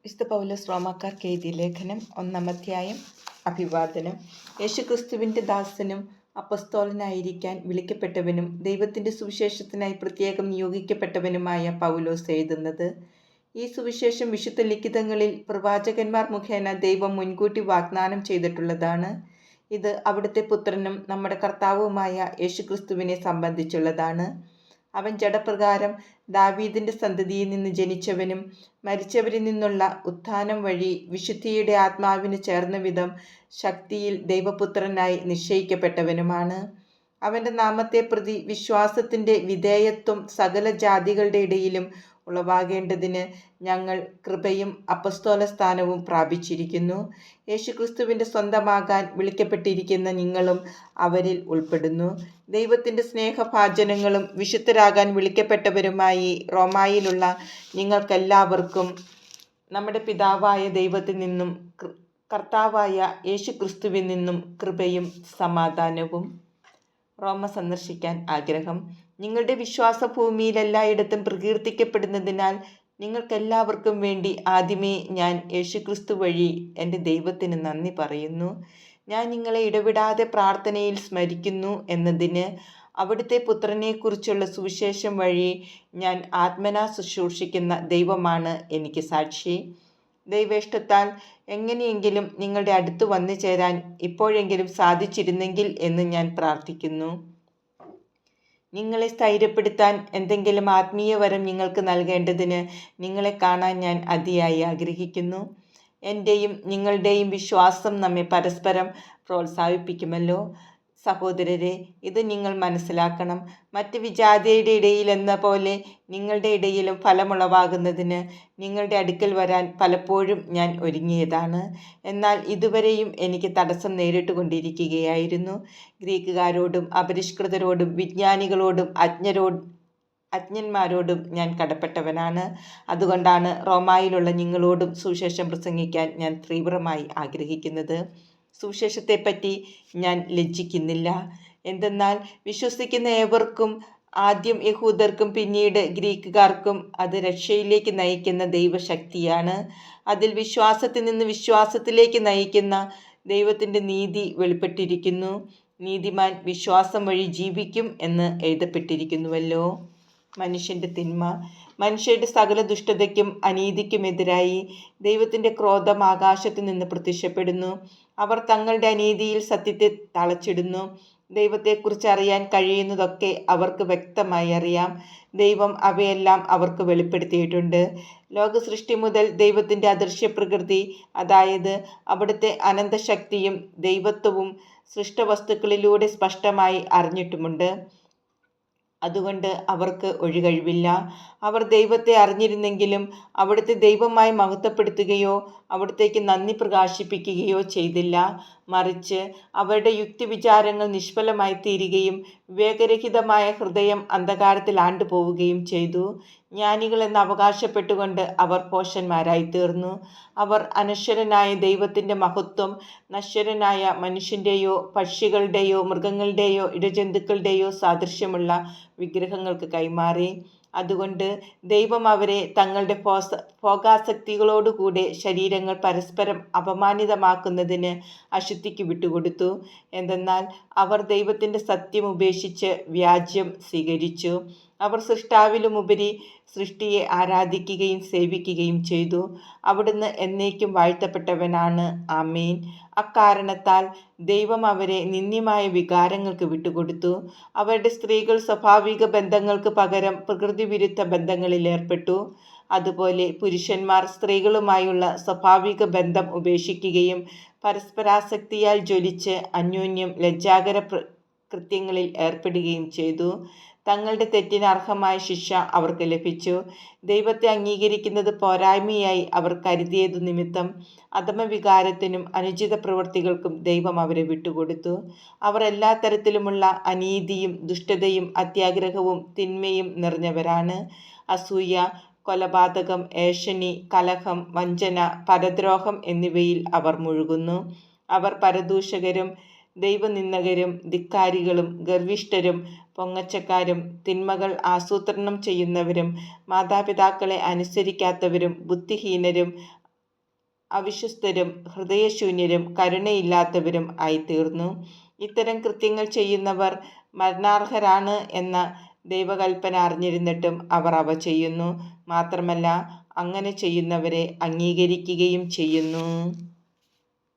വിശുദ്ധ പൗലോസ് റോമാക്കാർക്ക് എഴുതിയ ലേഖനം 1-ാം അധ്യായം. അഭിവാദനം. യേശുക്രിസ്തുവിൻ്റെ ദാസനും അപ്പസ്തോലനായിരിക്കാൻ വിളിക്കപ്പെട്ടവനും ദൈവത്തിൻ്റെ സുവിശേഷത്തിനായി പ്രത്യേകം നിയോഗിക്കപ്പെട്ടവനുമായ പൗലോസ് എഴുതുന്നത്. ഈ സുവിശേഷം വിശുദ്ധ ലിഖിതങ്ങളിൽ പ്രവാചകന്മാർ മുഖേന ദൈവം മുൻകൂട്ടി വാഗ്ദാനം ചെയ്തിട്ടുള്ളതാണ്. ഇത് അവിടുത്തെ പുത്രനും നമ്മുടെ കർത്താവുമായ യേശുക്രിസ്തുവിനെ സംബന്ധിച്ചുള്ളതാണ്. അവൻ ജഡപ്രകാരം ദാവീദിൻ്റെ സന്തതിയിൽ നിന്ന് ജനിച്ചവനും മരിച്ചവരിൽ നിന്നുള്ള ഉത്ഥാനം വഴി വിശുദ്ധിയുടെ ആത്മാവിന് ചേർന്ന വിധം ശക്തിയിൽ ദൈവപുത്രനായി നിശ്ചയിക്കപ്പെട്ടവനുമാണ്. അവൻ്റെ നാമത്തെ പ്രതി വിശ്വാസത്തിൻ്റെ വിധേയത്വം സകല ജാതികളുടെ ഇടയിലും ഉളവാകേണ്ടതിന് ഞങ്ങൾ കൃപയും അപ്പസ്തോല സ്ഥാനവും പ്രാപിച്ചിരിക്കുന്നു. യേശുക്രിസ്തുവിൻ്റെ സ്വന്തമാകാൻ വിളിക്കപ്പെട്ടിരിക്കുന്ന നിങ്ങളും അവരിൽ ഉൾപ്പെടുന്നു. ദൈവത്തിൻ്റെ സ്നേഹഭാജനങ്ങളും വിശുദ്ധരാകാൻ വിളിക്കപ്പെട്ടവരുമായി റോമായിലുള്ള നിങ്ങൾക്കെല്ലാവർക്കും നമ്മുടെ പിതാവായ ദൈവത്തിൽ നിന്നും കർത്താവായ യേശുക്രിസ്തുവിൽ നിന്നും കൃപയും സമാധാനവും. റോമ സന്ദർശിക്കാൻ ആഗ്രഹം. നിങ്ങളുടെ വിശ്വാസഭൂമിയിൽ എല്ലായിടത്തും പ്രകീർത്തിക്കപ്പെടുന്നതിനാൽ നിങ്ങൾക്കെല്ലാവർക്കും വേണ്ടി ആദ്യമേ ഞാൻ യേശുക്രിസ്തു വഴി എൻ്റെ ദൈവത്തിന് നന്ദി പറയുന്നു. ഞാൻ നിങ്ങളെ ഇടവിടാതെ പ്രാർത്ഥനയിൽ സ്മരിക്കുന്നു എന്നതിന് അവിടുത്തെ പുത്രനെക്കുറിച്ചുള്ള സുവിശേഷം വഴി ഞാൻ ആത്മനാ ശുശ്രൂഷിക്കുന്ന ദൈവമാണ് എനിക്ക് സാക്ഷി. ദൈവേഷ്ടത്താൽ എങ്ങനെയെങ്കിലും നിങ്ങളുടെ അടുത്ത് വന്നു ചേരാൻ ഇപ്പോഴെങ്കിലും സാധിച്ചിരുന്നെങ്കിൽ എന്ന് ഞാൻ പ്രാർത്ഥിക്കുന്നു. നിങ്ങളെ സ്ഥൈര്യപ്പെടുത്താൻ എന്തെങ്കിലും ആത്മീയ വരം നിങ്ങൾക്ക് നൽകേണ്ടതിന് നിങ്ങളെ കാണാൻ ഞാൻ അതിയായി ആഗ്രഹിക്കുന്നു. എൻ്റെയും നിങ്ങളുടെയും വിശ്വാസം നമ്മെ പരസ്പരം പ്രോത്സാഹിപ്പിക്കുമല്ലോ. സഹോദരരെ, ഇത് നിങ്ങൾ മനസ്സിലാക്കണം. മറ്റ് വിജാതിയുടെ ഇടയിൽ എന്ന പോലെ നിങ്ങളുടെ ഇടയിലും ഫലമുളവാകുന്നതിന് നിങ്ങളുടെ അടുക്കൽ വരാൻ പലപ്പോഴും ഞാൻ ഒരുങ്ങിയതാണ്. എന്നാൽ ഇതുവരെയും എനിക്ക് തടസ്സം നേരിട്ടുകൊണ്ടിരിക്കുകയായിരുന്നു. ഗ്രീക്കുകാരോടും അപരിഷ്കൃതരോടും വിജ്ഞാനികളോടും അജ്ഞന്മാരോടും ഞാൻ കടപ്പെട്ടവനാണ്. അതുകൊണ്ടാണ് റോമായിലുള്ള നിങ്ങളോടും സുവിശേഷം പ്രസംഗിക്കാൻ ഞാൻ തീവ്രമായി ആഗ്രഹിക്കുന്നത്. സുവിശേഷത്തെപ്പറ്റി ഞാൻ ലജ്ജിക്കുന്നില്ല. എന്തെന്നാൽ വിശ്വസിക്കുന്ന ഏവർക്കും, ആദ്യം യഹൂദർക്കും പിന്നീട് ഗ്രീക്കുകാർക്കും, അത് രക്ഷയിലേക്ക് നയിക്കുന്ന ദൈവശക്തിയാണ്. അതിൽ വിശ്വാസത്തിൽ നിന്ന് വിശ്വാസത്തിലേക്ക് നയിക്കുന്ന ദൈവത്തിൻ്റെ നീതി വെളിപ്പെട്ടിരിക്കുന്നു. നീതിമാൻ വിശ്വാസം വഴി ജീവിക്കും എന്ന് എഴുതപ്പെട്ടിരിക്കുന്നുവല്ലോ. മനുഷ്യൻ്റെ തിന്മ. മനുഷ്യരുടെ സകല ദുഷ്ടതയ്ക്കും അനീതിക്കുമെതിരായി ദൈവത്തിൻ്റെ ക്രോധം ആകാശത്തു നിന്ന് പ്രത്യക്ഷപ്പെടുന്നു. അവർ തങ്ങളുടെ അനീതിയിൽ സത്യത്തെ തളച്ചിടുന്നു. ദൈവത്തെക്കുറിച്ച് അറിയാൻ കഴിയുന്നതൊക്കെ അവർക്ക് വ്യക്തമായി അറിയാം. ദൈവം അവയെല്ലാം അവർക്ക് വെളിപ്പെടുത്തിയിട്ടുണ്ട്. ലോകസൃഷ്ടി മുതൽ ദൈവത്തിൻ്റെ അദൃശ്യ പ്രകൃതി, അതായത് അവിടുത്തെ അനന്തശക്തിയും ദൈവത്വവും സൃഷ്ടവസ്തുക്കളിലൂടെ സ്പഷ്ടമായി അറിഞ്ഞിട്ടുമുണ്ട്. അതുകൊണ്ട് അവർക്ക് ഒഴികഴിവില്ല. അവർ ദൈവത്തെ അറിഞ്ഞിരുന്നെങ്കിലും അവിടുത്തെ ദൈവമായി മഹത്വപ്പെടുത്തുകയോ അവിടത്തേക്ക് നന്ദി പ്രകാശിപ്പിക്കുകയോ ചെയ്തില്ല. മറിച്ച് അവരുടെ യുക്തിവിചാരങ്ങൾ നിഷ്ഫലമായി തീരുകയും വിവേകരഹിതമായ ഹൃദയം അന്ധകാരത്തിൽ ആണ്ടുപോവുകയും ചെയ്തു. ജ്ഞാനികളെന്ന് അവകാശപ്പെട്ടുകൊണ്ട് അവർ ഭോഷന്മാരായി തീർന്നു. അവർ അനശ്വരനായ ദൈവത്തിൻ്റെ മഹത്വം നശ്വരനായ മനുഷ്യൻ്റെയോ പക്ഷികളുടെയോ മൃഗങ്ങളുടെയോ ഇഴജന്തുക്കളുടെയോ സാദൃശ്യമുള്ള വിഗ്രഹങ്ങൾക്ക് കൈമാറി. അതുകൊണ്ട് ദൈവം അവരെ തങ്ങളുടെ ഭോഗാസക്തികളോടുകൂടെ ശരീരങ്ങൾ പരസ്പരം അപമാനിതമാക്കുന്നതിന് അശുദ്ധിക്ക് വിട്ടുകൊടുത്തു. എന്തെന്നാൽ അവർ ദൈവത്തിൻ്റെ സത്യം ഉപേക്ഷിച്ച് വ്യാജ്യം സ്വീകരിച്ചു. അവർ സൃഷ്ടാവിലുമുപരി സൃഷ്ടിയെ ആരാധിക്കുകയും സേവിക്കുകയും ചെയ്തു. അവിടുന്ന് എന്നേക്കും വാഴ്ത്തപ്പെട്ടവനാണ്. ആമേൻ. അക്കാരണത്താൽ ദൈവം അവരെ നിന്ദ്യമായ വികാരങ്ങൾക്ക് വിട്ടുകൊടുത്തു. അവരുടെ സ്ത്രീകൾ സ്വാഭാവിക ബന്ധങ്ങൾക്ക് പകരം പ്രകൃതിവിരുദ്ധ ബന്ധങ്ങളിൽ ഏർപ്പെട്ടു. അതുപോലെ പുരുഷന്മാർ സ്ത്രീകളുമായുള്ള സ്വാഭാവിക ബന്ധം ഉപേക്ഷിക്കുകയും പരസ്പരാസക്തിയാൽ ജ്വലിച്ച് അന്യോന്യം ലജ്ജാകര കൃത്യങ്ങളിൽ ഏർപ്പെടുകയും ചെയ്തു. തങ്ങളുടെ തെറ്റിന് അർഹമായ ശിക്ഷ അവർക്ക് ലഭിച്ചു. ദൈവത്തെ അംഗീകരിക്കുന്നത് പോരായ്മയായി അവർ കരുതിയതു നിമിത്തം അധമവികാരത്തിനും അനുചിത പ്രവൃത്തികൾക്കും ദൈവം അവരെ വിട്ടുകൊടുത്തു. അവർ എല്ലാ തരത്തിലുമുള്ള അനീതിയും ദുഷ്ടതയും അത്യാഗ്രഹവും തിന്മയും നിറഞ്ഞവരാണ്. അസൂയ, കൊലപാതകം, ഏഷണി, കലഹം, വഞ്ചന, പരദ്രോഹം എന്നിവയിൽ അവർ മുഴുകുന്നു. അവർ പരദൂഷകരും ദൈവനിന്ദകരും ധിക്കാരികളും ഗർവിഷ്ഠരും പൊങ്ങച്ചക്കാരും തിന്മകൾ ആസൂത്രണം ചെയ്യുന്നവരും മാതാപിതാക്കളെ അനുസരിക്കാത്തവരും ബുദ്ധിഹീനരും അവിശ്വസ്തരും ഹൃദയശൂന്യരും കരുണയില്ലാത്തവരും ആയിത്തീർന്നു. ഇത്തരം കൃത്യങ്ങൾ ചെയ്യുന്നവർ മരണാർഹരാണ് എന്ന ദൈവകൽപ്പന അറിഞ്ഞിരുന്നിട്ടും അവർ അവ ചെയ്യുന്നു. മാത്രമല്ല അങ്ങനെ ചെയ്യുന്നവരെ അംഗീകരിക്കുകയും ചെയ്യുന്നു.